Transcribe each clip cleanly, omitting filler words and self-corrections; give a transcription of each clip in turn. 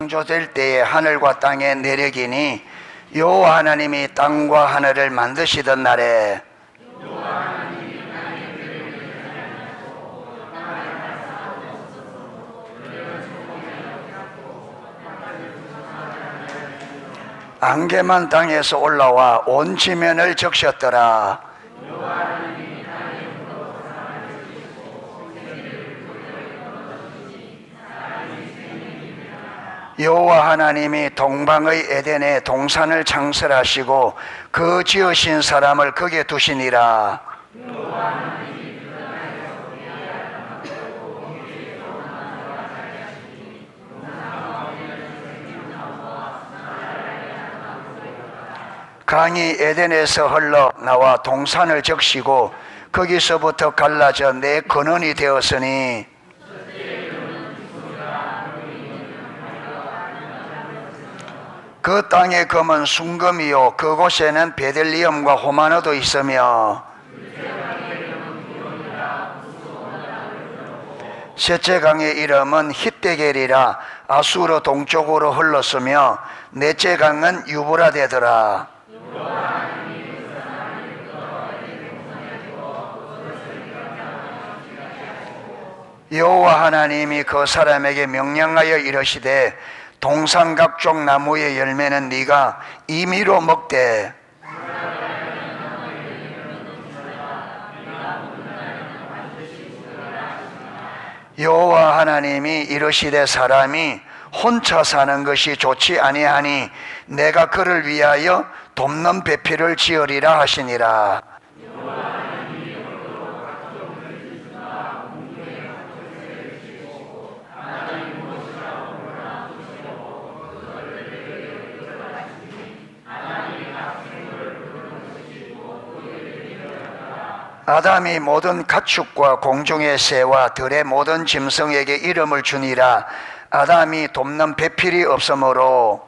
창조될 때에 하늘과 땅의 내력이니 여호와 하나님이 땅과 하늘을 만드시던 날에 안개만 땅에서 올라와 온 지면을 적셨더라. 여호와 하나님이 동방의 에덴에 동산을 창설하시고 그 지으신 사람을 거기에 두시니라. 강이 에덴에서 흘러나와 동산을 적시고 거기서부터 갈라져 네 근원이 되었으니 그 땅의 금은 순금이요 그곳에는 베들리엄과 호마노도 있으며 셋째 강의 이름은 hit데겔이라 아수르 동쪽으로 흘렀으며 넷째 강은 유브라데더라. 여호와 하나님이 그 사람에게 명령하여 이르시되 동산 각종 나무의 열매는 네가 임의로 먹되 여호와 하나님이 이르시되 사람이 혼자 사는 것이 좋지 아니하니 내가 그를 위하여 돕는 배필을 지으리라 하시니라. 아담이 모든 가축과 공중의 새와 들의 모든 짐승에게 이름을 주니라. 아담이 돕는 배필이 없으므로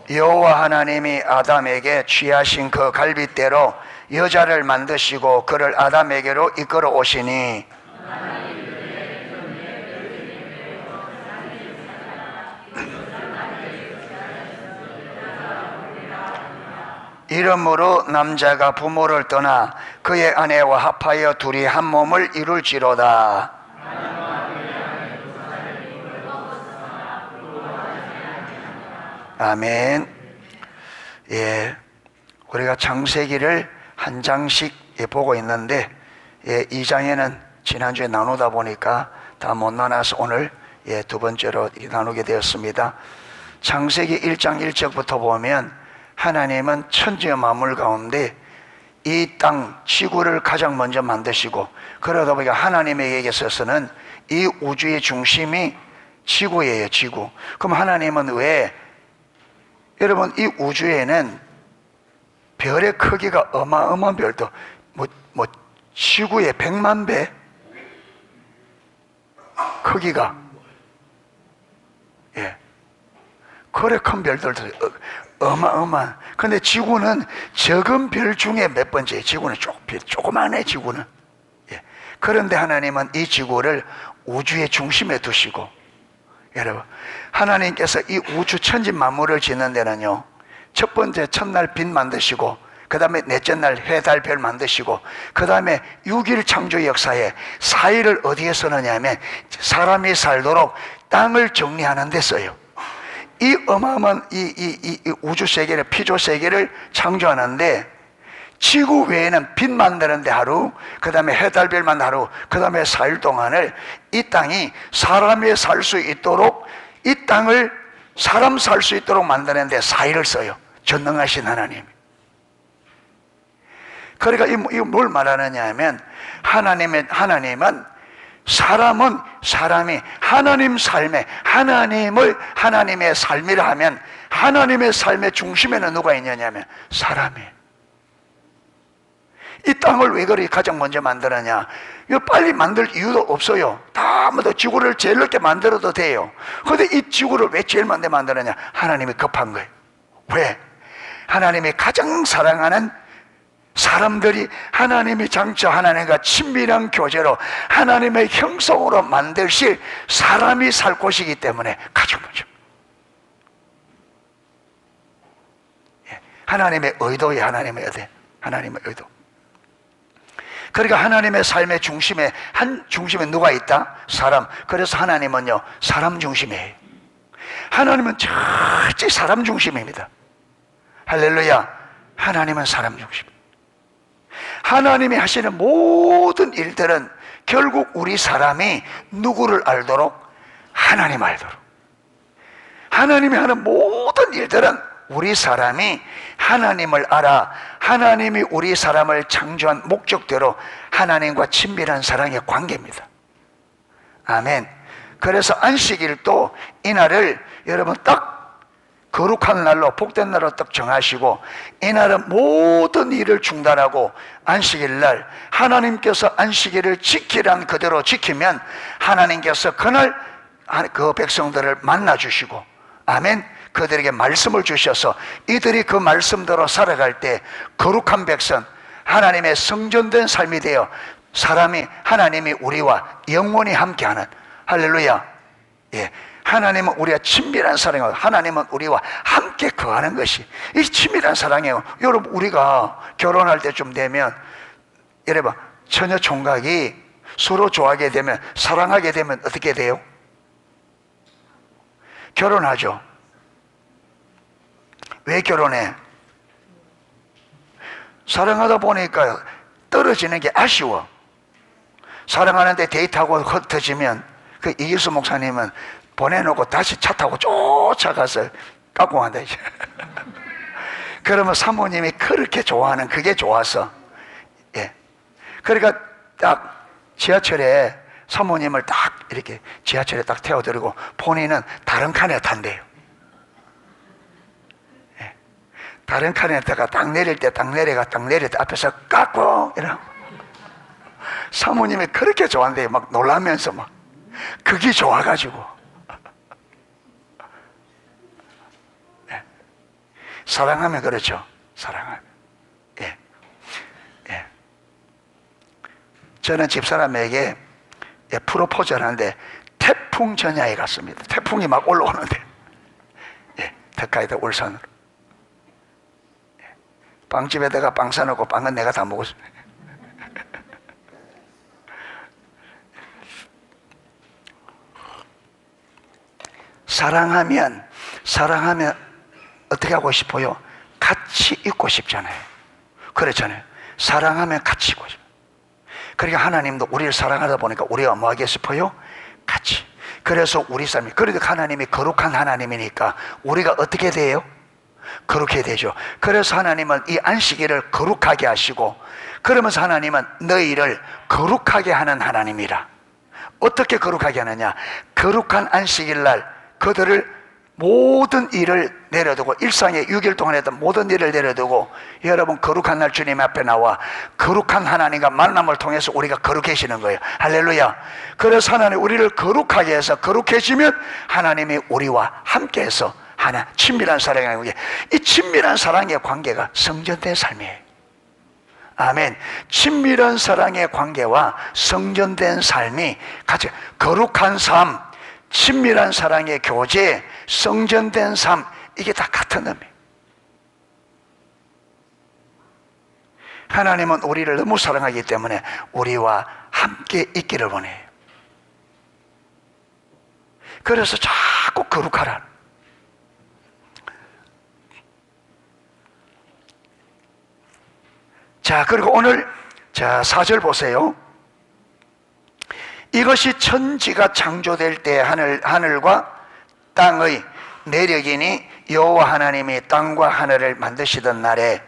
여호와 하나님이 아담에게 취하신 그 갈빗대로 여자를 만드시고 그를 아담에게로 이끌어 오시니 이러므로 남자가 부모를 떠나 그의 아내와 합하여 둘이 한 몸을 이룰지로다. 아멘. 예, 우리가 창세기를 한 장씩 보고 있는데 2장에는 지난주에 나누다 보니까 다 못 나눠서 오늘 두 번째로 나누게 되었습니다. 창세기 1장 1절부터 보면 하나님은 천지의 만물 가운데 이 땅, 지구를 가장 먼저 만드시고 그러다 보니까 하나님에게 있어서는 이 우주의 중심이 지구예요, 지구. 그럼 하나님은 왜, 여러분 이 우주에는 별의 크기가 어마어마한 별도 지구의 100만 배 크기가 그래 큰 별들도 어마어마한. 근데 지구는 적은 별 중에 몇 번째예요. 지구는 조그만해, 지구는. 그런데 하나님은 이 지구를 우주의 중심에 두시고, 여러분, 하나님께서 이 우주 천지 만물을 짓는 데는요, 첫 번째 첫날 빛 만드시고, 그 다음에 넷째 날 해, 달, 별 만드시고, 그 다음에 6일 창조 역사에 4일을 어디에 쓰느냐 하면 사람이 살도록 땅을 정리하는 데 써요. 이 어마어마한 이 우주 세계를, 피조 세계를 창조하는데 지구 외에는 빛 만드는데 하루, 그 다음에 해, 달, 별만 하루, 그 다음에 4일 동안을 이 땅이 사람이 살 수 있도록, 이 땅을 사람 살 수 있도록 만드는데 4일을 써요. 전능하신 하나님. 그러니까 이 뭘 말하느냐 하면 하나님은 사람이 하나님 삶에 하나님의 삶이라 하면 하나님의 삶의 중심에는 누가 있느냐면 사람이에요. 이 땅을 왜 그리 가장 먼저 만드느냐? 이거 빨리 만들 이유도 없어요. 다 뭐 지구를 제일 넓게 만들어도 돼요. 그런데 이 지구를 왜 제일 먼저 만드느냐? 하나님이 급한 거예요. 왜? 하나님이 가장 사랑하는 사람들이 하나님이 장차 하나님과 친밀한 교제로 하나님의 형성으로 만드실 사람이 살 곳이기 때문에 가족 문제. 하나님의 의도에 하나님의 의도, 하나님의 의도. 그러니까 하나님의 삶의 중심에 한 중심에 누가 있다? 사람. 그래서 하나님은요 사람 중심이에요. 하나님은 철저히 사람 중심입니다. 할렐루야. 하나님은 사람 중심. 하나님이 하시는 모든 일들은 결국 우리 사람이 누구를 알도록? 하나님 알도록. 하나님이 하는 모든 일들은 우리 사람이 하나님을 알아 하나님이 우리 사람을 창조한 목적대로 하나님과 친밀한 사랑의 관계입니다. 아멘. 그래서 안식일도 이날을 여러분 딱 거룩한 날로 복된 날로 딱 정하시고 이날은 모든 일을 중단하고 안식일날 하나님께서 안식일을 지키란 그대로 지키면 하나님께서 그날 그 백성들을 만나주시고 아멘. 그들에게 말씀을 주셔서 이들이 그 말씀대로 살아갈 때 거룩한 백성 하나님의 성전된 삶이 되어 사람이 하나님이 우리와 영원히 함께하는 할렐루야. 예, 하나님은 우리와 친밀한 사랑이고 하나님은 우리와 함께 거하는 것이 이 친밀한 사랑이에요. 여러분 우리가 결혼할 때쯤 되면 여러분 처녀 총각이 서로 좋아하게 되면 사랑하게 되면 어떻게 돼요? 결혼하죠. 왜 결혼해? 사랑하다 보니까 떨어지는 게 아쉬워. 사랑하는데 데이트하고 흩어지면 그 이길수 목사님은 보내놓고 다시 차 타고 쫓아가서 깎고 간다. 그러면 사모님이 그렇게 좋아하는 그게 좋아서 예. 그러니까 딱 지하철에 사모님을 딱 이렇게 지하철에 딱 태워드리고 본인은 다른 칸에 탄대요. 다른 칸에다가 딱 내릴 때 딱 내려가 딱 내릴 때 앞에서 깎고 이러고 사모님이 그렇게 좋아한대요. 막 놀라면서 막 그게 좋아가지고 예. 사랑하면 그렇죠. 사랑하면 예. 예. 저는 집사람에게 예, 프로포즈를 하는데 태풍 전야에 갔습니다. 태풍이 막 올라오는데 예, 덕카이도 울산으로 빵집에다가 빵 사놓고 빵은 내가 다 먹었습니다. 사랑하면 어떻게 하고 싶어요? 같이 있고 싶잖아요. 그렇잖아요. 사랑하면 같이 있고 싶어요. 그러니까 하나님도 우리를 사랑하다 보니까 우리가 뭐 하게 싶어요? 같이. 그래서 우리 삶이 그러니까 하나님이 거룩한 하나님이니까 우리가 어떻게 돼요? 거룩해야 되죠. 그래서 하나님은 이 안식일을 거룩하게 하시고 그러면서 하나님은 너희를 거룩하게 하는 하나님이라. 어떻게 거룩하게 하느냐? 거룩한 안식일날 그들을 모든 일을 내려두고 일상의 6일 동안 했던 모든 일을 내려두고 여러분 거룩한 날 주님 앞에 나와 거룩한 하나님과 만남을 통해서 우리가 거룩해지는 거예요. 할렐루야. 그래서 하나님 우리를 거룩하게 해서 거룩해지면 하나님이 우리와 함께해서 하나 친밀한 사랑의 관계. 이 친밀한 사랑의 관계가 성전된 삶이에요. 아멘. 친밀한 사랑의 관계와 성전된 삶이 같이 거룩한 삶, 친밀한 사랑의 교제, 성전된 삶 이게 다 같은 의미예요. 하나님은 우리를 너무 사랑하기 때문에 우리와 함께 있기를 원해요. 그래서 자꾸 거룩하라. 자, 그리고 오늘 자 4절 보세요. 이것이 천지가 창조될 때 하늘과 땅의 내력이니 여호와 하나님이 땅과 하늘을 만드시던 날에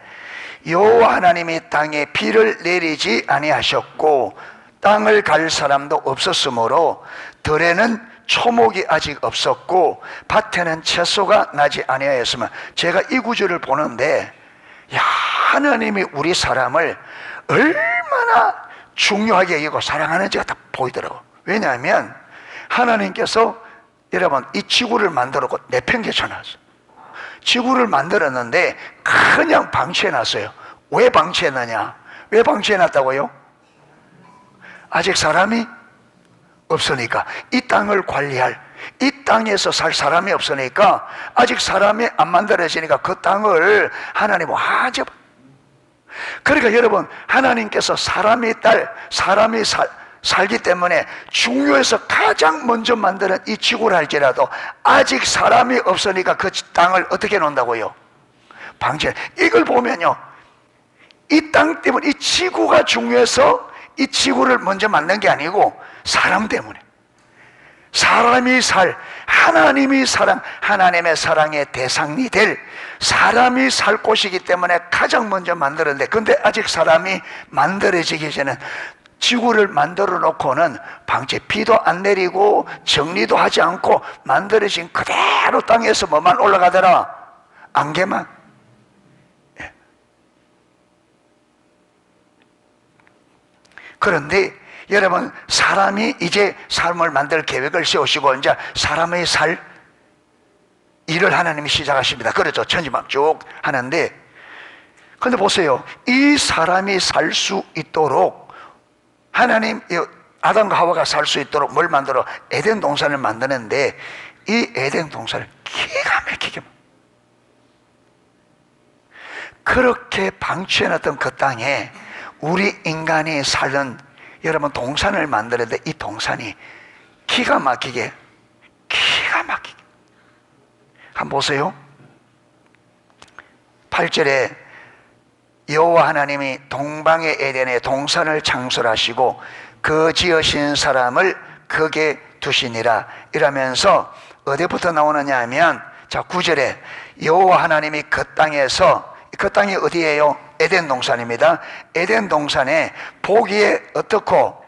여호와 하나님이 땅에 비를 내리지 아니하셨고 땅을 갈 사람도 없었으므로 들에는 초목이 아직 없었고 밭에는 채소가 나지 아니하였으면 제가 이 구절을 보는데 야, 하나님이 우리 사람을 얼마나 중요하게 여기고 사랑하는지가 딱 보이더라고. 왜냐하면 하나님께서 여러분 이 지구를 만들었고 내팽개쳐놨어요. 지구를 만들었는데 그냥 방치해놨어요. 왜 방치했느냐? 왜 방치해놨다고요? 아직 사람이 없으니까. 이 땅을 관리할, 이 땅에서 살 사람이 없으니까, 아직 사람이 안 만들어지니까 그 땅을 하나님 완전. 그러니까 여러분, 하나님께서 사람이 살기 때문에 중요해서 가장 먼저 만드는 이 지구를 할지라도 아직 사람이 없으니까 그 땅을 어떻게 놓는다고요? 방치. 이걸 보면요, 이 땅 때문에, 이 지구가 중요해서 이 지구를 먼저 만든 게 아니고 사람 때문에. 사람이 하나님이 하나님의 사랑의 대상이 될 사람이 살 곳이기 때문에 가장 먼저 만들었는데, 근데 아직 사람이 만들어지기 전에 지구를 만들어 놓고는 방치, 비도 안 내리고 정리도 하지 않고 만들어진 그대로 땅에서 뭐만 올라가더라? 안개만. 예. 그런데 여러분, 사람이 이제 삶을 만들 계획을 세우시고 이제 사람의 일을 하나님이 시작하십니다. 그렇죠. 천지만 쭉 하는데, 근데 보세요. 이 사람이 살 수 있도록 하나님, 아담과 하와가 살 수 있도록 뭘 만들어? 에덴 동산을 만드는데, 이 에덴 동산을 기가 막히게, 그렇게 방치해놨던 그 땅에 우리 인간이 사는, 여러분, 동산을 만드는데 이 동산이 기가 막히게 한번 보세요. 8절에 여호와 하나님이 동방의 에덴에 동산을 창설하시고 그 지으신 사람을 거기에 두시니라 이러면서 어디부터 나오느냐 하면, 자, 9절에 여호와 하나님이 그 땅에서, 그 땅이 어디예요? 에덴 동산입니다. 에덴 동산에 보기에 어떻고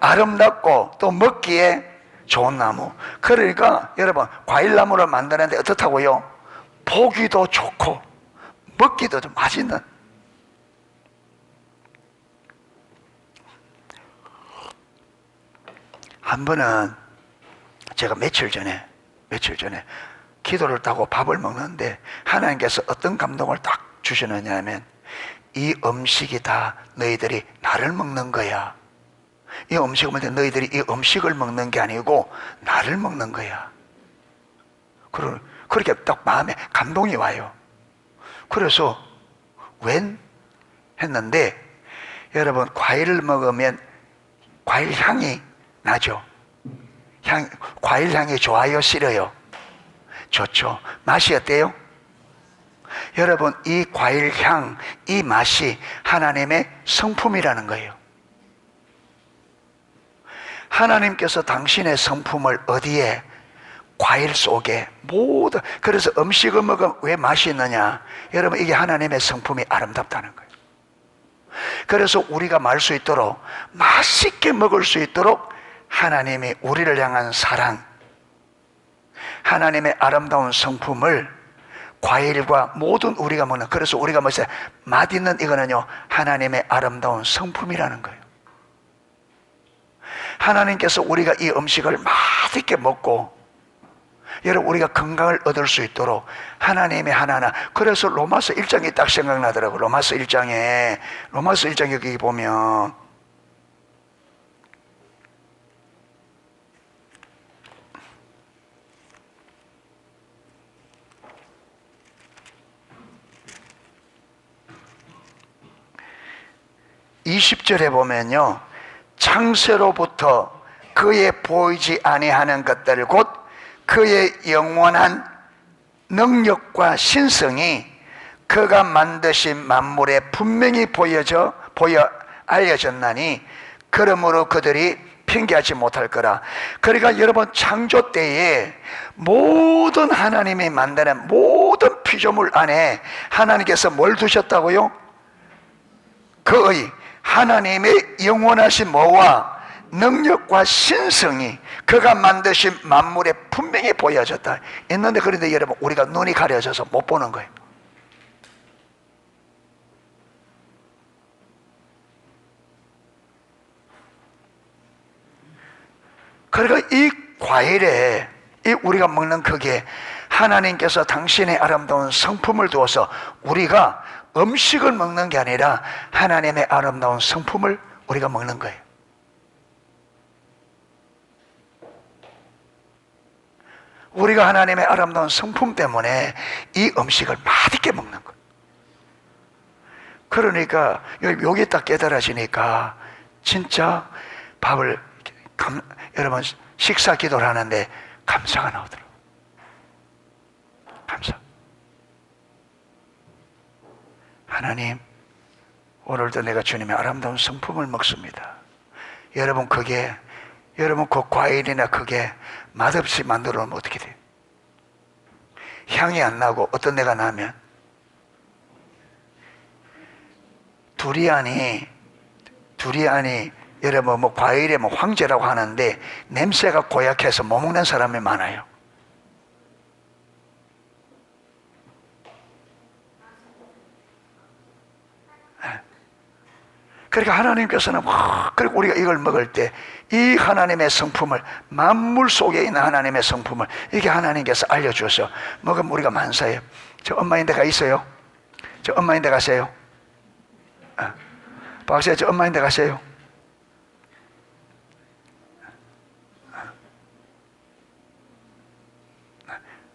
아름답고 또 먹기에 좋은 나무. 그러니까 여러분, 과일나무를 만드는데 어떻다고요? 보기도 좋고 먹기도 좀 맛있는. 한 번은 제가 며칠 전에 기도를 따고 밥을 먹는데 하나님께서 어떤 감동을 딱 주시느냐 하면, 이 음식이 다 너희들이 나를 먹는 거야. 이 음식을 먹는데 너희들이 이 음식을 먹는 게 아니고 나를 먹는 거야. 그렇게 딱 마음에 감동이 와요. 그래서 웬? 했는데, 여러분, 과일을 먹으면 과일 향이 나죠. 과일 향이 좋아요, 싫어요? 좋죠. 맛이 어때요? 여러분, 이 과일 향, 이 맛이 하나님의 성품이라는 거예요. 하나님께서 당신의 성품을 어디에? 과일 속에 모두. 그래서 음식을 먹으면 왜 맛이 있느냐? 여러분, 이게 하나님의 성품이 아름답다는 거예요. 그래서 우리가 말 수 있도록, 맛있게 먹을 수 있도록 하나님이 우리를 향한 사랑, 하나님의 아름다운 성품을 과일과 모든 우리가 먹는, 그래서 우리가 뭐죠? 맛있는 이거는요, 하나님의 아름다운 성품이라는 거예요. 하나님께서 우리가 이 음식을 맛있게 먹고, 여러분, 우리가 건강을 얻을 수 있도록 하나님의 하나하나. 그래서 로마서 1장이 딱 생각나더라고요. 로마서 1장에 여기 보면, (20절에) 보면요, 창세로부터 그의 보이지 아니하는 것들 곧 그의 영원한 능력과 신성이 그가 만드신 만물에 분명히 보여 알려졌나니 그러므로 그들이 핑계하지 못할 거라. 그러니까 여러분, 창조 때에 모든 하나님이 만드는 모든 피조물 안에 하나님께서 뭘 두셨다고요? 그의 하나님의 영원하신 뭐와 능력과 신성이 그가 만드신 만물에 분명히 보여졌다. 있는데, 그런데 여러분, 우리가 눈이 가려져서 못 보는 거예요. 그러니까 이 과일에, 이 우리가 먹는 그게 하나님께서 당신의 아름다운 성품을 두어서 우리가 음식을 먹는 게 아니라 하나님의 아름다운 성품을 우리가 먹는 거예요. 우리가 하나님의 아름다운 성품 때문에 이 음식을 맛있게 먹는 거예요. 그러니까 여기 딱 깨달아지니까 진짜 밥을 여러분 식사 기도를 하는데 감사가 나오더라고요. 감사. 하나님, 오늘도 내가 주님의 아름다운 성품을 먹습니다. 여러분 그 과일이나 그게 맛없이 만들어 놓으면 어떻게 돼요? 향이 안 나고 어떤 데가 나면 두리안이 여러분 뭐 과일의 뭐 황제라고 하는데 냄새가 고약해서 못 먹는 사람이 많아요. 그러니까 하나님께서는 그리고 우리가 이걸 먹을 때 이 하나님의 성품을, 만물 속에 있는 하나님의 성품을 이게 하나님께서 알려주셔서 먹으면 우리가 만사예요. 저 엄마인데 가 있어요? 저 엄마인데 가세요? 박사님, 저 엄마인데 가세요?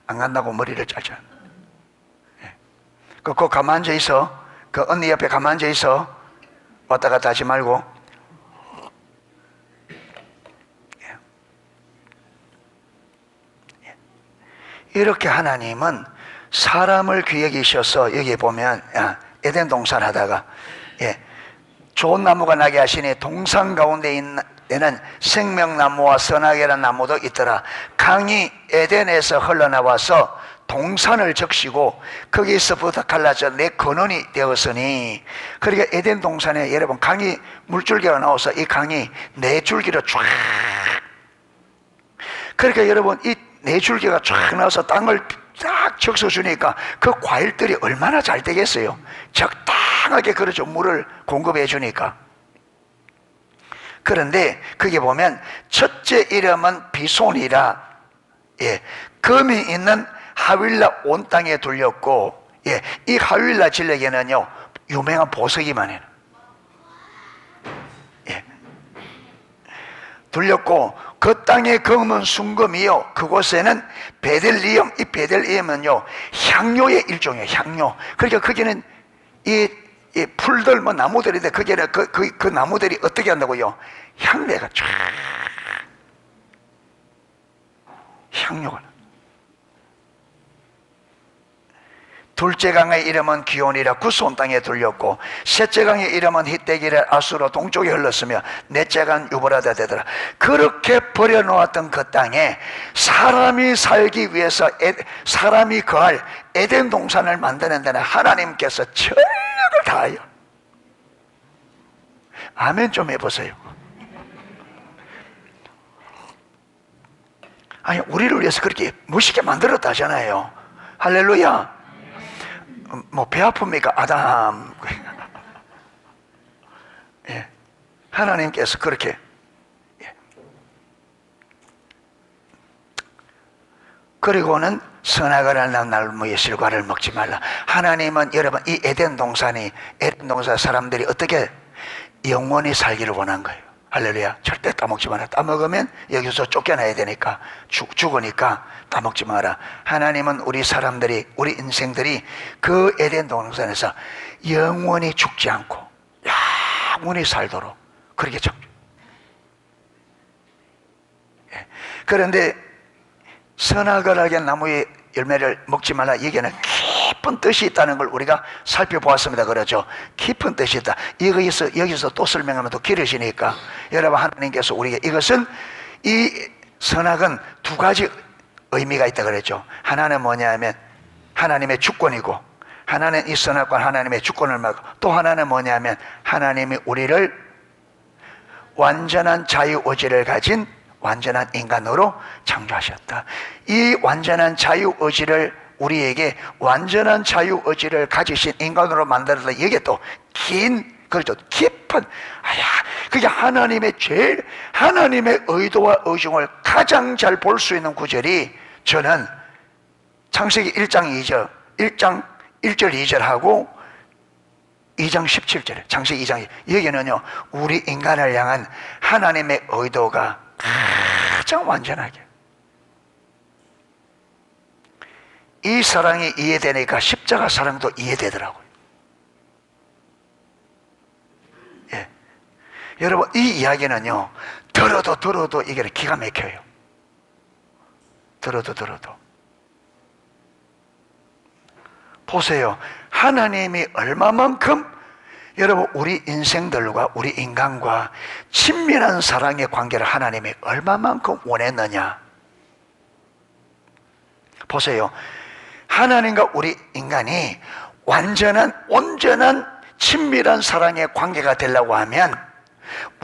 안 간다고 머리를 짧잖아. 그 가만 앉아 있어. 그 언니 옆에 가만 앉아 있어. 왔다 갔다 하지 말고. 이렇게 하나님은 사람을 귀히 여기셔서 여기 보면 에덴 동산 하다가 좋은 나무가 나게 하시니 동산 가운데 있는 생명나무와 선악이라는 나무도 있더라. 강이 에덴에서 흘러나와서 동산을 적시고 거기서부터 갈라져 내 근원이 되었으니, 그러니까 에덴 동산에 여러분 강이 물줄기가 나와서 이 강이 네 줄기로 쫙, 그러니까 여러분 이 네 줄기가 쫙 나와서 땅을 쫙 적셔주니까 그 과일들이 얼마나 잘 되겠어요. 적당하게 그렇죠. 물을 공급해 주니까. 그런데 거기 보면 첫째 이름은 비손이라, 금이 있는 하윌라 온 땅에 둘렸고, 이 하윌라 진력에는요 유명한 보석이 많아요. 둘렸고 그 땅의 금은 순금이요, 그곳에는 베델리엄, 이 베델리엄은요 향료의 일종이에요. 향료. 그러니까 거기는 이 풀들 뭐 나무들인데 거기는 그 나무들이 어떻게 한다고요? 향내가 쫙 향료가. 둘째 강의 이름은 기온이라 구스온 땅에 둘렸고, 셋째 강의 이름은 히떼기라 아수로 동쪽에 흘렀으며, 넷째 강 유브라데 되더라. 그렇게 버려놓았던 그 땅에 사람이 살기 위해서 사람이 거할 에덴 동산을 만드는 데는 하나님께서 전력을 다하여, 아멘 좀 해보세요. 아니 우리를 위해서 그렇게 멋있게 만들었다 하잖아요. 할렐루야. 뭐 배 아픕니까? 아담. 하나님께서 그렇게. 그리고는 선악을 알는 나무의 실과를 먹지 말라. 하나님은 여러분 이 에덴 동산 사람들이 어떻게 영원히 살기를 원한 거예요. 할렐루야. 절대 따먹지 마라. 따먹으면 여기서 쫓겨나야 되니까, 죽으니까 따먹지 마라. 하나님은 우리 사람들이, 우리 인생들이 그 에덴 동산에서 영원히 죽지 않고 영원히 살도록 그렇게 창조. 그런데 선악을 알게 나무의 열매를 먹지 말라, 여기에는 깊은 뜻이 있다는 걸 우리가 살펴보았습니다. 그러죠. 깊은 뜻이 있다. 여기서 또 설명하면 또 길어지니까, 여러분 하나님께서 우리에게 이것은, 이 선악은 두 가지 의미가 있다 그랬죠. 하나는 뭐냐면 하나님의 주권이고, 하나는 이 선악과 하나님의 주권을 말고, 또 하나는 뭐냐면 하나님이 우리를 완전한 자유의지를 가진 완전한 인간으로 창조하셨다. 이 완전한 자유의지를, 우리에게 완전한 자유의지를 가지신 인간으로 만들어서 여기에 또 그렇죠, 깊은, 그게 하나님의 의도와 의중을 가장 잘 볼 수 있는 구절이, 저는 창세기 1장 2절, 1장 1절 2절하고 2장 17절에 창세기 2장 여기는요 우리 인간을 향한 하나님의 의도가 가장 완전하게 이 사랑이 이해되니까 십자가 사랑도 이해되더라고요. 예. 여러분 이 이야기는요 들어도 이게 기가 막혀요. 들어도 보세요. 하나님이 얼마만큼 여러분 우리 인생들과 우리 인간과 친밀한 사랑의 관계를 하나님이 얼마만큼 원했느냐. 보세요. 하나님과 우리 인간이 온전한 친밀한 사랑의 관계가 되려고 하면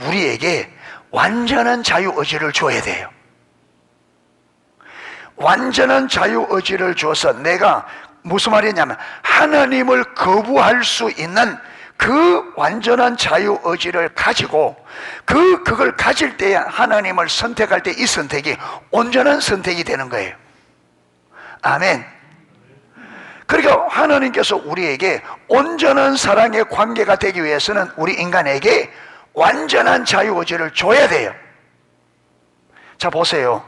우리에게 완전한 자유의지를 줘야 돼요. 완전한 자유의지를 줘서 내가 무슨 말이냐면 하나님을 거부할 수 있는 그 완전한 자유의지를 가지고 그걸 가질 때 하나님을 선택할 때 이 선택이 온전한 선택이 되는 거예요. 아멘. 그러니까 하나님께서 우리에게 온전한 사랑의 관계가 되기 위해서는 우리 인간에게 완전한 자유의지를 줘야 돼요. 자 보세요.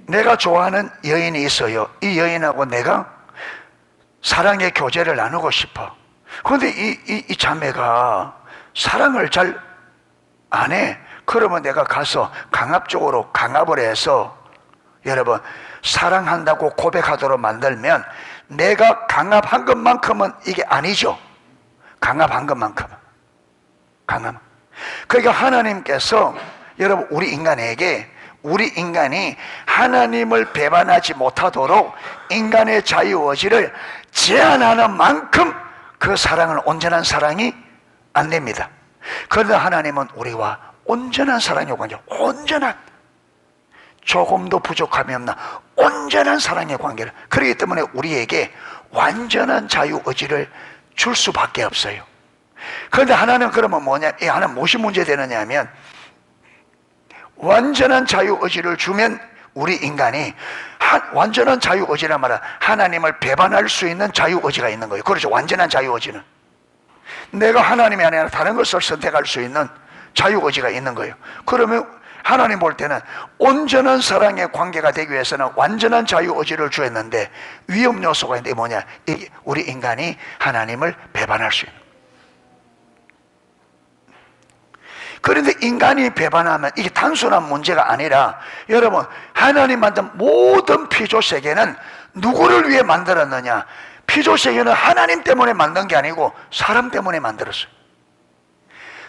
내가 좋아하는 여인이 있어요. 이 여인하고 내가 사랑의 교제를 나누고 싶어. 그런데 이 자매가 사랑을 잘 안 해. 그러면 내가 가서 강압적으로 강압을 해서 여러분 사랑한다고 고백하도록 만들면 내가 강압한 것만큼은 이게 아니죠. 강압한 것만큼은 강압. 그러니까 하나님께서 여러분 우리 인간이 하나님을 배반하지 못하도록 인간의 자유의지를 제한하는 만큼 그 사랑은 온전한 사랑이 안 됩니다. 그런데 하나님은 우리와 온전한 사랑의 관계, 온전한 조금도 부족함이 없나 온전한 사랑의 관계를, 그렇기 때문에 우리에게 완전한 자유의지를 줄 수밖에 없어요. 그런데 하나는 그러면 뭐냐, 이 하나는 무엇이 문제되느냐 하면 완전한 자유의지를 주면 우리 인간이 완전한 자유의지란 말은 하나님을 배반할 수 있는 자유의지가 있는 거예요. 그렇죠. 완전한 자유의지는 내가 하나님이 아니라 다른 것을 선택할 수 있는 자유의지가 있는 거예요. 그러면 하나님 볼 때는 온전한 사랑의 관계가 되기 위해서는 완전한 자유의지를 주었는데 위험 요소가 있는데 뭐냐, 이게 우리 인간이 하나님을 배반할 수 있는. 그런데 인간이 배반하면 이게 단순한 문제가 아니라 여러분 하나님 만든 모든 피조세계는 누구를 위해 만들었느냐, 피조세계는 하나님 때문에 만든 게 아니고 사람 때문에 만들었어요.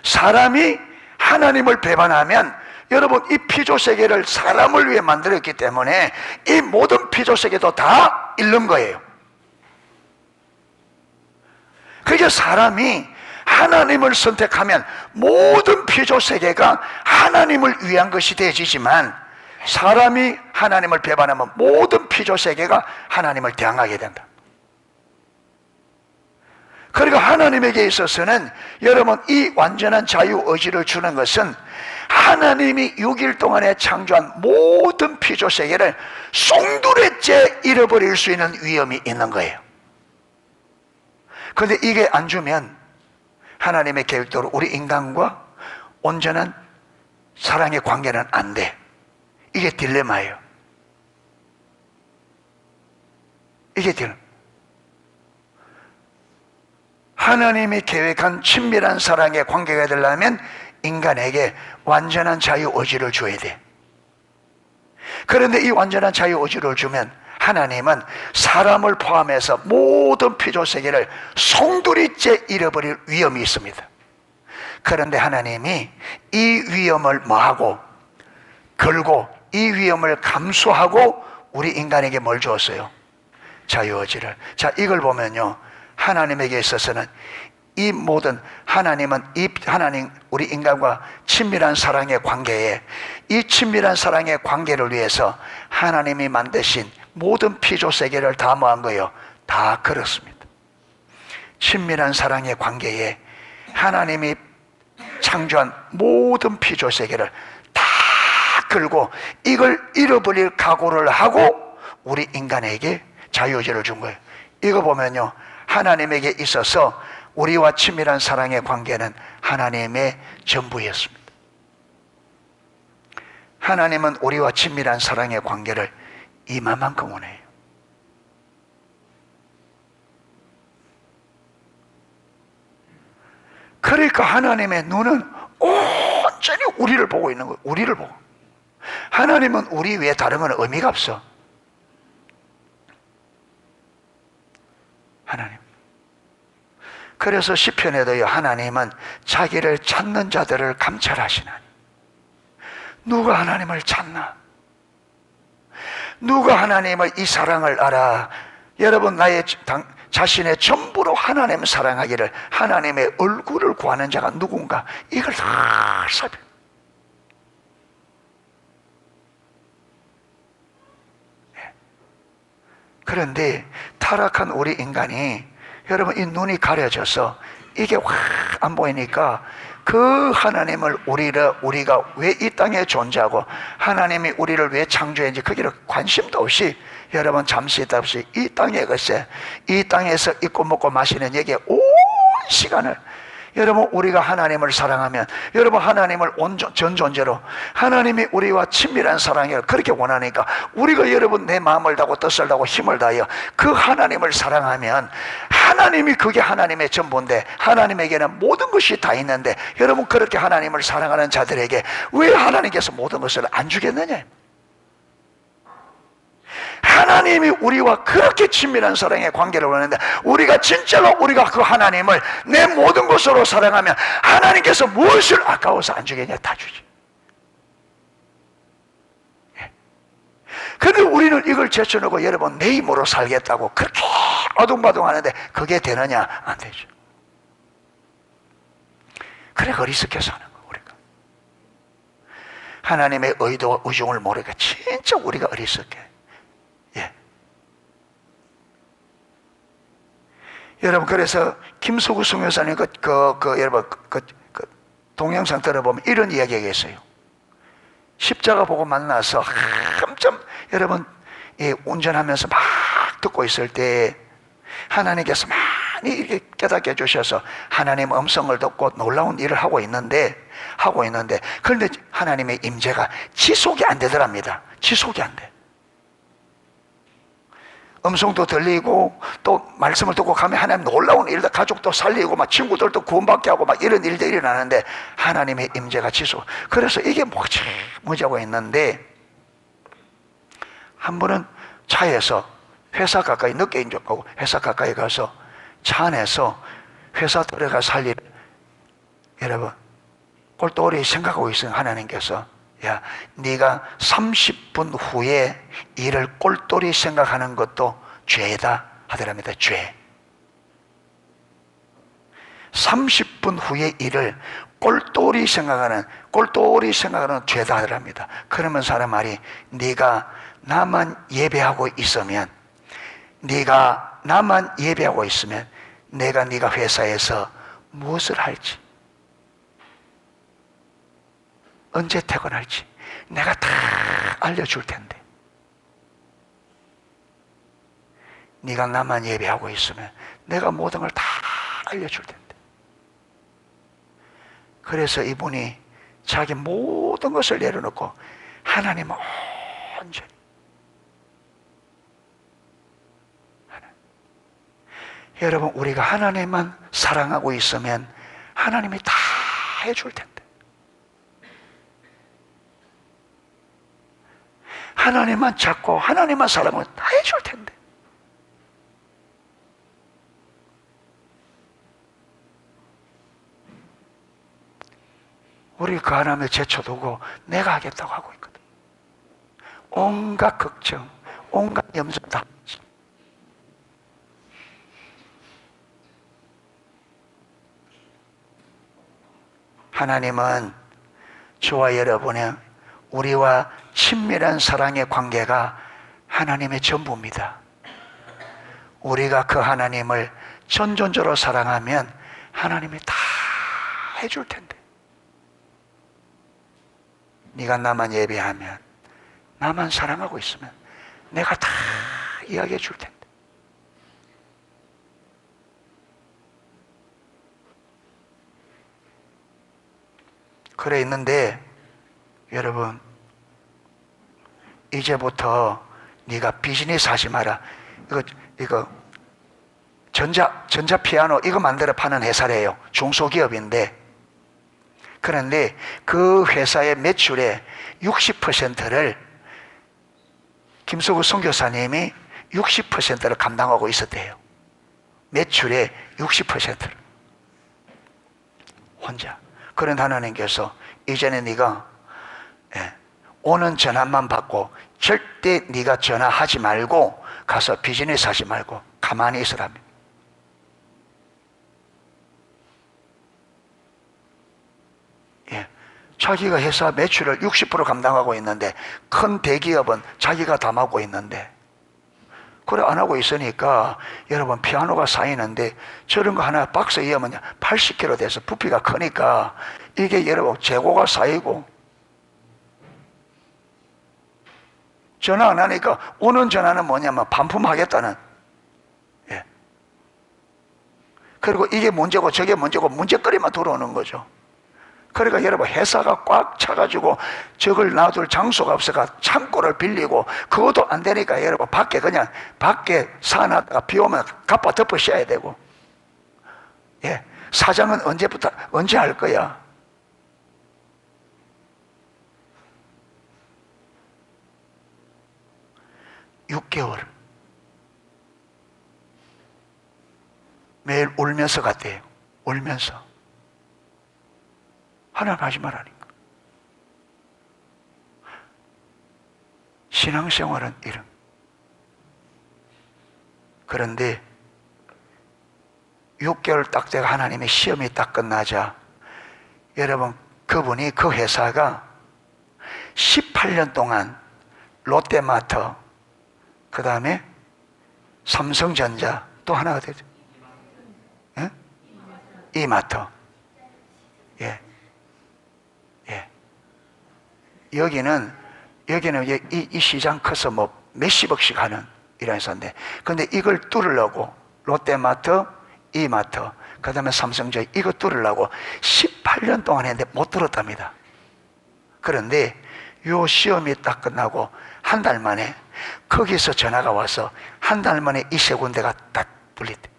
사람이 하나님을 배반하면 여러분 이 피조세계를 사람을 위해 만들었기 때문에 이 모든 피조세계도 다 잃는 거예요. 그러니까 사람이 하나님을 선택하면 모든 피조세계가 하나님을 위한 것이 되어지지만 사람이 하나님을 배반하면 모든 피조세계가 하나님을 대항하게 된다. 그러니까 하나님에게 있어서는 여러분 이 완전한 자유의지를 주는 것은 하나님이 6일 동안에 창조한 모든 피조세계를 송두리째 잃어버릴 수 있는 위험이 있는 거예요. 그런데 이게 안 주면 하나님의 계획대로 우리 인간과 온전한 사랑의 관계는 안 돼. 이게 딜레마예요. 이게 딜레마. 하나님이 계획한 친밀한 사랑의 관계가 되려면 인간에게 완전한 자유의지를 줘야 돼. 그런데 이 완전한 자유의지를 주면 하나님은 사람을 포함해서 모든 피조세계를 송두리째 잃어버릴 위험이 있습니다. 그런데 하나님이 이 위험을 뭐하고 걸고 이 위험을 감수하고 우리 인간에게 뭘 주었어요? 자유의지를. 자, 이걸 보면요, 하나님에게 있어서는 이 모든 하나님은 우리 인간과 친밀한 사랑의 관계에 이 친밀한 사랑의 관계를 위해서 하나님이 만드신 모든 피조세계를 다 뭐한 거예요? 다 걸었습니다. 친밀한 사랑의 관계에 하나님이 창조한 모든 피조세계를 다 걸고 이걸 잃어버릴 각오를 하고 우리 인간에게 자유의지를 준 거예요. 이거 보면요, 하나님에게 있어서 우리와 친밀한 사랑의 관계는 하나님의 전부였습니다. 하나님은 우리와 친밀한 사랑의 관계를 이만큼 원해요. 그러니까 하나님의 눈은 온전히 우리를 보고 있는 거예요. 우리를 보고. 하나님은 우리 외에 다른 건 의미가 없어. 하나님. 그래서 시편에도요, 하나님은 자기를 찾는 자들을 감찰하시나니. 누가 하나님을 찾나? 누가 하나님의 이 사랑을 알아? 여러분, 나의 자신의 전부로 하나님을 사랑하기를, 하나님의 얼굴을 구하는 자가 누군가, 이걸 다 살펴. 그런데 타락한 우리 인간이, 여러분, 이 눈이 가려져서 이게 확 안 보이니까 그 하나님을 우리가 왜 이 땅에 존재하고 하나님이 우리를 왜 창조했는지 거기를 관심도 없이, 여러분, 잠시 있다 없이 이 땅에 글쎄, 이 땅에서 입고 먹고 마시는 얘기에 온 시간을, 여러분, 우리가 하나님을 사랑하면, 여러분, 하나님을 전 존재로, 하나님이 우리와 친밀한 사랑을 그렇게 원하니까, 우리가 여러분 내 마음을 다하고 뜻을 다하고 힘을 다하여 그 하나님을 사랑하면, 하나님이 그게 하나님의 전부인데, 하나님에게는 모든 것이 다 있는데, 여러분, 그렇게 하나님을 사랑하는 자들에게 왜 하나님께서 모든 것을 안 주겠느냐? 하나님이 우리와 그렇게 친밀한 사랑의 관계를 원하는데, 우리가 진짜로 우리가 그 하나님을 내 모든 것으로 사랑하면 하나님께서 무엇을 아까워서 안 주겠냐? 다 주지. 그런데 우리는 이걸 제쳐놓고, 여러분, 내 힘으로 살겠다고 그렇게 아둥바둥하는데 그게 되느냐? 안 되죠. 그래, 어리석게 사는 거, 우리가. 하나님의 의도와 의중을 모르니까 진짜 우리가 어리석게. 여러분, 그래서 김수구 선교사님 여러분 동영상 들어보면 이런 이야기가 있어요. 십자가 보고 만나서 한참 여러분 운전하면서 막 듣고 있을 때 하나님께서 많이 이렇게 깨닫게 해주셔서 하나님 음성을 듣고 놀라운 일을 하고 있는데 그런데 하나님의 임재가 지속이 안 되더랍니다. 지속이 안 돼. 음성도 들리고 또 말씀을 듣고 가면 하나님 놀라운 일들, 가족도 살리고 막 친구들도 구원받게 하고 막 이런 일들이 일어나는데 하나님의 임재가 지속. 그래서 이게 뭐자고 했는데, 한 번은 차에서 회사 가까이 늦게 인적하고 회사 가까이 가서 차 안에서 회사 들어가 살 일, 여러분 꼴똘히 생각하고 있어요. 하나님께서, 야, 네가 30분 후에 일을 꼴똘히 생각하는 것도 죄다 하더랍니다. 죄. 30분 후에 일을 꼴똘히 생각하는 죄다 하더랍니다. 그러면 사람 말이, 네가 나만 예배하고 있으면 내가 네가 회사에서 무엇을 할지, 언제 퇴근할지 내가 다 알려줄 텐데, 네가 나만 예배하고 있으면 내가 모든 걸 다 알려줄 텐데. 그래서 이분이 자기 모든 것을 내려놓고 하나님을 온전히, 여러분, 우리가 하나님만 사랑하고 있으면 하나님이 다 해줄 텐데, 하나님만 찾고 하나님만 사랑하면 다 해줄 텐데. 우리 그 하나님을 제쳐두고 내가 하겠다고 하고 있거든. 온갖 걱정, 온갖 염증 다. 하나님은 저와 여러분의 우리와 친밀한 사랑의 관계가 하나님의 전부입니다. 우리가 그 하나님을 전존재로 사랑하면 하나님이 다 해줄 텐데. 네가 나만 예배하면, 나만 사랑하고 있으면 내가 다 이야기해 줄 텐데. 그래 있는데 여러분, 이제부터 네가 비즈니스 하지 마라. 이거 전자 피아노 이거 만들어 파는 회사래요. 중소기업인데. 그런데 그 회사의 매출의 60%를 김석우 선교사님이 60%를 감당하고 있었대요. 매출의 60%를 혼자. 그런 하나님께서 이제는 네가 오는 전화만 받고 절대 네가 전화하지 말고 가서 비즈니스 하지 말고 가만히 있으라며. 자기가 회사 매출을 60% 감당하고 있는데 큰 대기업은 자기가 다 맡고 있는데 그래 안 하고 있으니까 여러분 피아노가 쌓이는데 저런 거 하나 박스 이으면 80kg 돼서 부피가 크니까 이게 여러분 재고가 쌓이고 전화 안 하니까 오는 전화는 뭐냐면 반품하겠다는. 그리고 이게 문제고 저게 문제고 문제거리만 들어오는 거죠. 그러니까 여러분 회사가 꽉 차가지고 저걸 놔둘 장소가 없어가 창고를 빌리고 그것도 안 되니까 여러분 밖에 그냥 밖에 사놨다가 비 오면 갑바 덮어 씌워야 되고. 사장은 언제 할 거야? (6개월) 매일 울면서 갔대요. 울면서. 하나님 하지 말라니까. 신앙생활은 이런. 그런데 6개월 딱 돼가 하나님의 시험이 딱 끝나자 여러분 그분이 그 회사가 18년 동안 롯데마트 그 다음에 삼성전자 또 하나가 되죠. 이마트. 여기는 이 시장 커서 뭐 몇십억씩 하는 이런 회사인데, 근데 이걸 뚫으려고 롯데마트, 이마트, 그 다음에 삼성전자 이거 뚫으려고 18년 동안 했는데 못 뚫었답니다. 그런데 요 시험이 딱 끝나고 한 달 만에 거기서 전화가 와서 한 달 만에 이 세 군데가 딱 뚫렸대.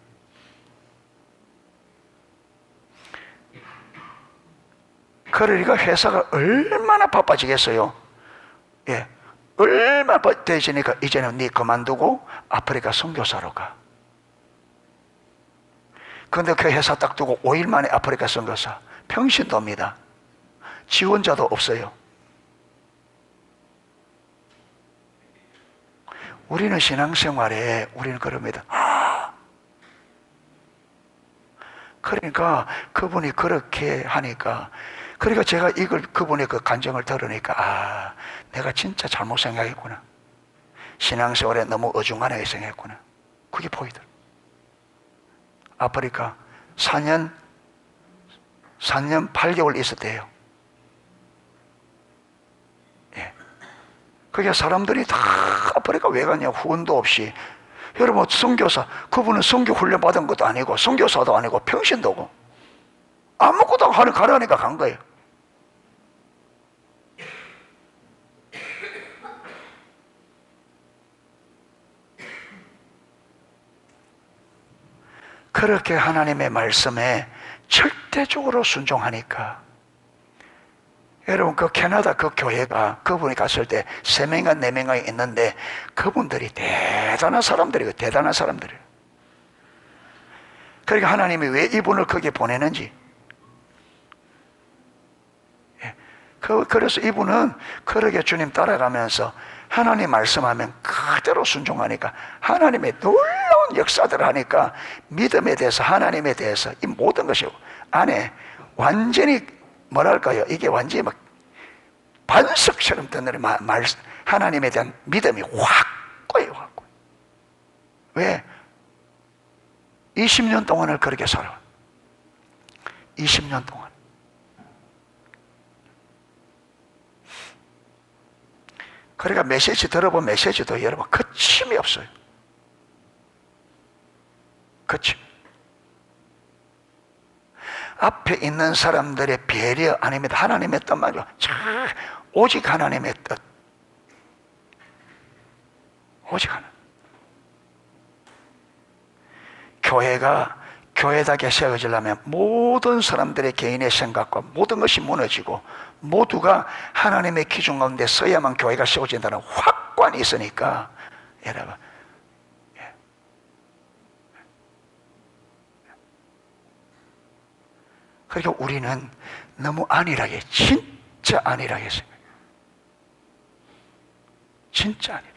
그러니까 회사가 얼마나 바빠지겠어요. 얼마나 바빠지니까 이제는 네 그만두고 아프리카 선교사로 가. 그런데 그 회사 딱 두고 5일 만에 아프리카 선교사. 평신도 옵니다. 지원자도 없어요. 우리는 신앙생활에 우리는 그럽니다. 그러니까 그분이 그렇게 하니까, 그러니까 제가 이걸 그분의 그 간증을 들으니까 내가 진짜 잘못 생각했구나. 신앙생활에 너무 어중간하게 생각했구나. 그게 보이더라고요. 아프리카 4년 8개월 있었대요. 그게 사람들이 다 아프리카 왜 가냐 후원도 없이. 여러분 선교사, 그분은 선교 훈련 받은 것도 아니고 선교사도 아니고 평신도고 아무것도 가라니까 간 거예요. 그렇게 하나님의 말씀에 절대적으로 순종하니까, 여러분 그 캐나다 그 교회가 그분이 갔을 때 3명인가 4명이 있는데 그분들이 대단한 사람들이에요. 대단한 사람들이에요. 그러니까 하나님이 왜 이분을 거기에 보내는지, 그래서 이분은 그렇게 주님 따라가면서 하나님 말씀하면 그대로 순종하니까 하나님의 놀라운 역사들을 하니까 믿음에 대해서, 하나님에 대해서 이 모든 것이 안에 완전히 뭐랄까요, 이게 완전히 막 반석처럼 드는 하나님에 대한 믿음이 확 꺼요. 확 꺼요. 왜? 20년 동안을 그렇게 살아. 20년 동안. 그러니까 메시지 들어본 메시지도 여러분 거침이 없어요. 거침. 앞에 있는 사람들의 배려 아닙니다. 하나님의 뜻만요. 오직 하나님의 뜻. 오직 하나. 교회가 교회답게 세워지려면 모든 사람들의 개인의 생각과 모든 것이 무너지고 모두가 하나님의 기준 가운데 서야만 교회가 세워진다는 확관이 있으니까 여러분, 그러니까 우리는 너무 안일하게, 진짜 안일하게 생각해요. 진짜 안일하게.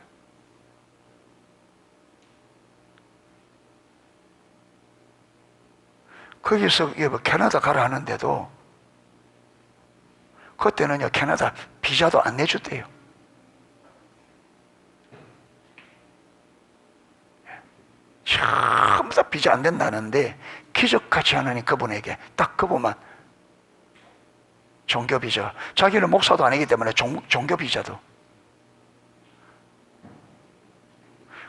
거기서 캐나다 가라 하는데도 그때는요 캐나다 비자도 안 내줬대요. 전부 다 비자 안 된다는데 기적같이 하나님 그분에게 딱 그분만 종교 비자, 자기는 목사도 아니기 때문에 종교 비자도.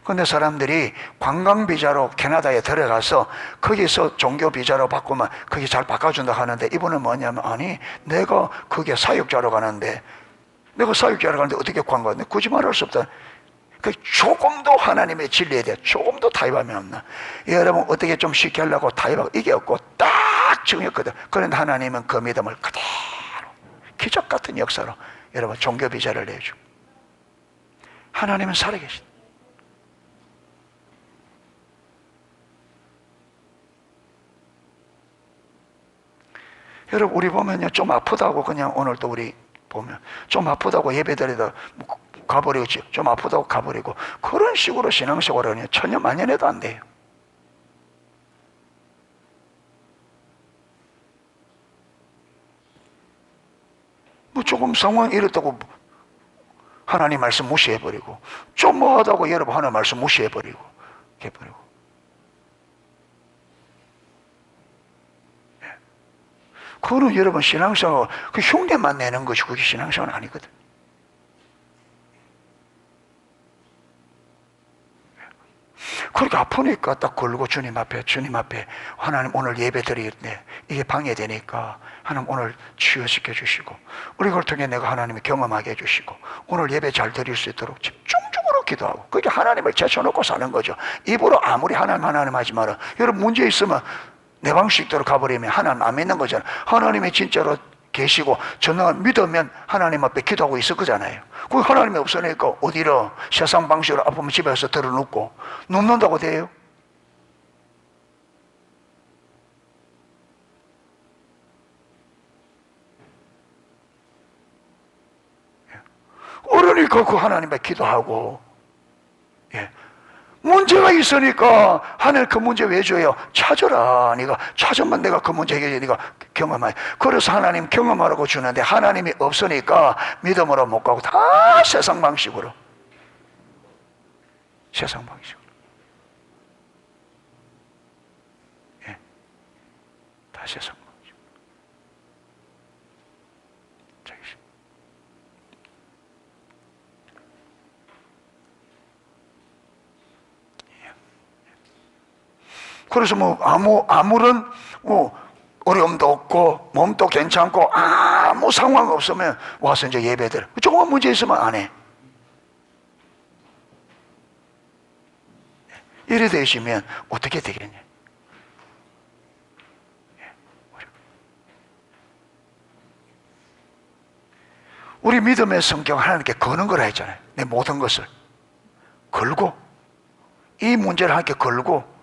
근데 사람들이 관광 비자로 캐나다에 들어가서 거기서 종교 비자로 바꾸면 그게 잘 바꿔준다 하는데 이분은 뭐냐면, 아니 내가 그게 사역자로 가는데, 내가 사역자로 가는데 어떻게 관광? 굳이 말할 수 없다. 그 조금도 하나님의 진리에 대해 조금도 타협함이 없나. 여러분 어떻게 좀 쉽게 하려고 타협하고 이게 없고 딱 정했거든. 그런데 하나님은 그 믿음을 그대로 기적 같은 역사로 여러분 종교 비자를 내주고, 하나님은 살아계신. 여러분 우리 보면요 좀 아프다고 그냥 오늘 또 우리 보면 좀 아프다고 예배드리다 가버리고 좀 아프다고 가버리고 그런 식으로 신앙생활을 하면 천년만년해도 안 돼요. 뭐 조금 상황이 이렇다고 하나님 말씀 무시해버리고, 좀 뭐하다고 여러분 하나님 말씀 무시해버리고 해버리고. 그거는 여러분 신앙생활, 그 흉내만 내는 것이 그게 신앙생활 아니거든. 그렇게 아프니까 딱 걸고 주님 앞에 하나님 오늘 예배 드리겠네, 이게 방해되니까 하나님 오늘 치유시켜 주시고, 우리 그걸 통해 내가 하나님을 경험하게 해주시고 오늘 예배 잘 드릴 수 있도록 집중적으로 기도하고, 그게 하나님을 제쳐놓고 사는 거죠. 입으로 아무리 하나님 하지 마라. 여러분 문제 있으면 내 방식대로 가버리면 하나님 안 믿는 거잖아요. 하나님이 진짜로 계시고 전능을 믿으면 하나님 앞에 기도하고 있을 거잖아요. 그 하나님이 없으니까 어디로 세상 방식으로 아프면 집에서 들어눕고 눕는다고 돼요? 그러니까 그 하나님 앞에 기도하고, 예. 문제가 있으니까 하나님 그 문제 왜 줘요? 찾아라. 네가 찾으면 내가 그 문제 해결해. 네가 경험해. 그래서 하나님 경험하라고 주는데 하나님이 없으니까 믿음으로 못 가고 다 세상 방식으로. 세상 방식으로. 예. 다 세상 방식으로. 그래서 뭐 아무런 어려움도 없고 몸도 괜찮고 아무 상황 없으면 와서 이제 예배들, 조금만 문제 있으면 안 해. 이래 되시면 어떻게 되겠냐? 우리 믿음의 성경 하나님께 거는 거라 했잖아요. 내 모든 것을 걸고, 이 문제를 하나님께 걸고,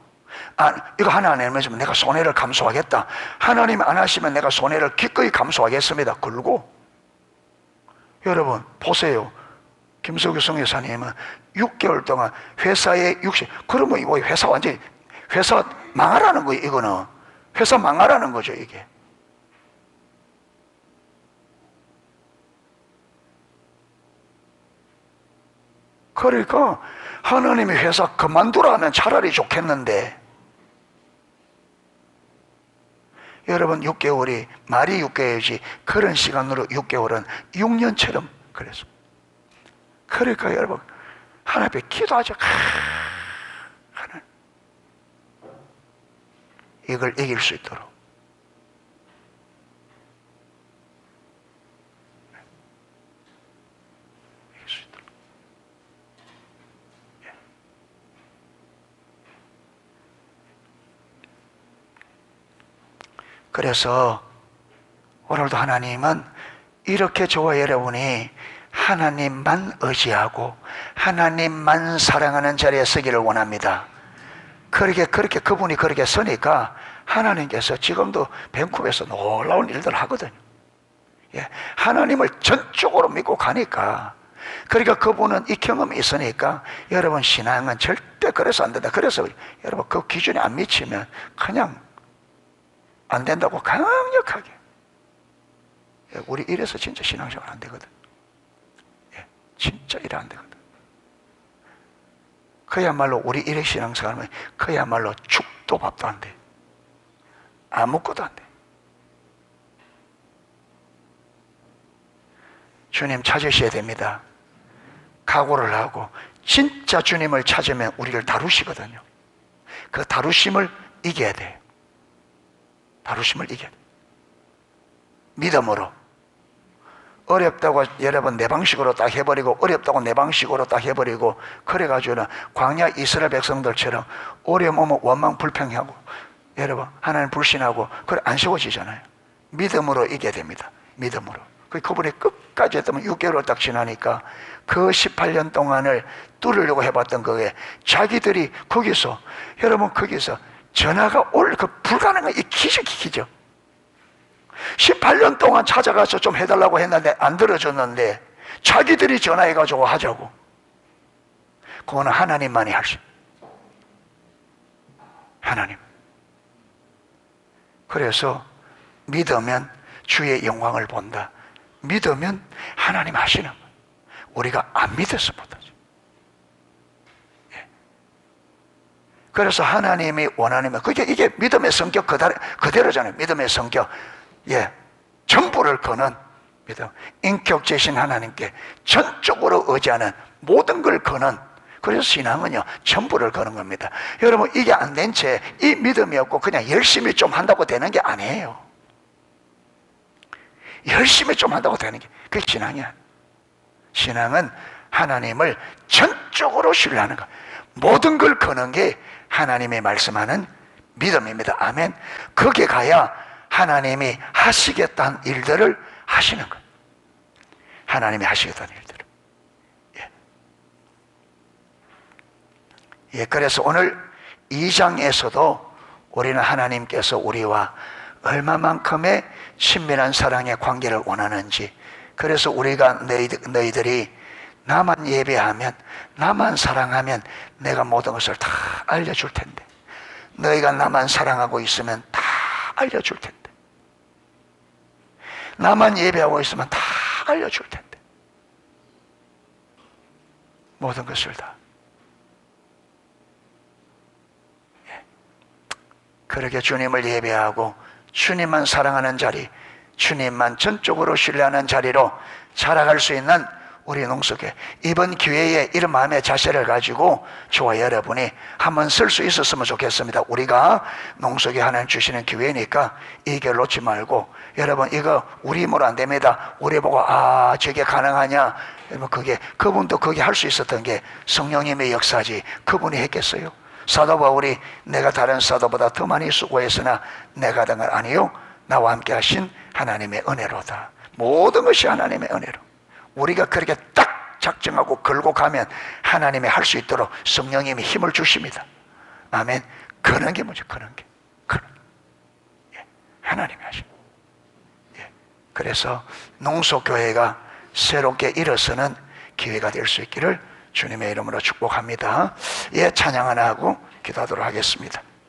이거 하나 안 하면 내가 손해를 감수하겠다. 하나님 안 하시면 내가 손해를 기꺼이 감수하겠습니다. 걸고. 여러분 보세요. 김석유 성교사님은 6개월 동안 회사에 그러면 이거 회사 완전히 회사 망하라는 거예요. 이거는 회사 망하라는 거죠. 이게 그러니까 하나님이 회사 그만두라 하면 차라리 좋겠는데, 여러분 6개월이 말이 6개월이지 그런 시간으로 6개월은 6년처럼 그래서 그러니까 여러분 하나님 앞에 기도하죠. 하나님 이걸 이길 수 있도록 그래서 오늘도 하나님은 이렇게 저와 여러분이 하나님만 의지하고 하나님만 사랑하는 자리에 서기를 원합니다. 그렇게 그분이 그렇게 서니까 하나님께서 지금도 밴쿠버에서 놀라운 일들을 하거든요. 예, 하나님을 전적으로 믿고 가니까, 그러니까 그분은 이 경험이 있으니까 여러분 신앙은 절대 그래서 안 된다. 그래서 여러분 그 기준에 안 미치면 그냥 안 된다고 강력하게. 우리 이래서 진짜 신앙생활 안 되거든. 진짜 이래 안 되거든. 그야말로 우리 이래 신앙생활하면 그야말로 죽도 밥도 안 돼. 아무것도 안 돼. 주님 찾으셔야 됩니다. 각오를 하고 진짜 주님을 찾으면 우리를 다루시거든요. 그 다루심을 이겨야 돼요. 다루심을 이겨야 돼요. 믿음으로. 어렵다고 여러분 내 방식으로 딱 해버리고, 어렵다고 내 방식으로 딱 해버리고, 그래가지고는 광야 이스라엘 백성들처럼 어려움 오면 원망불평하고 여러분 하나님 불신하고 그래 안 세워지잖아요. 믿음으로 이겨야 됩니다. 믿음으로. 그분이 끝까지 했다면 6개월을 딱 지나니까 그 18년 동안을 뚫으려고 해봤던 그게 자기들이 거기서, 여러분 거기서 전화가 올 그 불가능한 이 기적이죠. 18년 동안 찾아가서 좀 해달라고 했는데 안 들어줬는데 자기들이 전화해가지고 하자고. 그거는 하나님만이 할 수. 하나님. 그래서 믿으면 주의 영광을 본다. 믿으면 하나님 하시는 거예요. 우리가 안 믿어서 못하죠. 예. 그래서 하나님이 원하면 그게 이게 믿음의 성격 그대로잖아요. 믿음의 성격. 예, 전부를 거는 믿음. 인격제신 하나님께 전적으로 의지하는 모든 걸 거는. 그래서 신앙은요 전부를 거는 겁니다. 여러분 이게 안 된 채 이 믿음이 없고 그냥 열심히 좀 한다고 되는 게 아니에요. 열심히 좀 한다고 되는 게 그게 신앙이야. 신앙은 하나님을 전적으로 신뢰하는 것, 모든 걸 거는 게 하나님의 말씀하는 믿음입니다. 아멘. 거기에 가야 하나님이 하시겠다는 일들을 하시는 거예요. 하나님이 하시겠다는 일들을. 예. 예, 그래서 오늘 2장에서도 우리는 하나님께서 우리와 얼마만큼의 친밀한 사랑의 관계를 원하는지, 그래서 우리가 너희들이 나만 예배하면, 나만 사랑하면 내가 모든 것을 다 알려줄 텐데, 너희가 나만 사랑하고 있으면 다 알려줄 텐데, 나만 예배하고 있으면 다 알려줄 텐데, 모든 것을 다. 그렇게 주님을 예배하고 주님만 사랑하는 자리, 주님만 전적으로 신뢰하는 자리로 자라갈 수 있는 우리 농속회, 이번 기회에 이런 마음의 자세를 가지고 저와 여러분이 한번 쓸 수 있었으면 좋겠습니다. 우리가 농속회 하나님 주시는 기회니까 이 기회를 놓지 말고, 여러분 이거 우리 힘으로 안 됩니다. 우리 보고 아 저게 가능하냐, 그게 그분도 그게 할 수 있었던 게 성령님의 역사지 그분이 했겠어요? 사도 바울이 내가 다른 사도보다 더 많이 수고했으나 내가 된 건 아니요 나와 함께 하신 하나님의 은혜로다. 모든 것이 하나님의 은혜로. 우리가 그렇게 딱 작정하고 걸고 가면 하나님이 할 수 있도록 성령님이 힘을 주십니다. 아멘. 그런 게 뭐죠? 그런 게. 예. 하나님이 하십니다. 예. 그래서 농속교회가 새롭게 일어서는 기회가 될 수 있기를 주님의 이름으로 축복합니다. 예, 찬양 하나 하고 기도하도록 하겠습니다.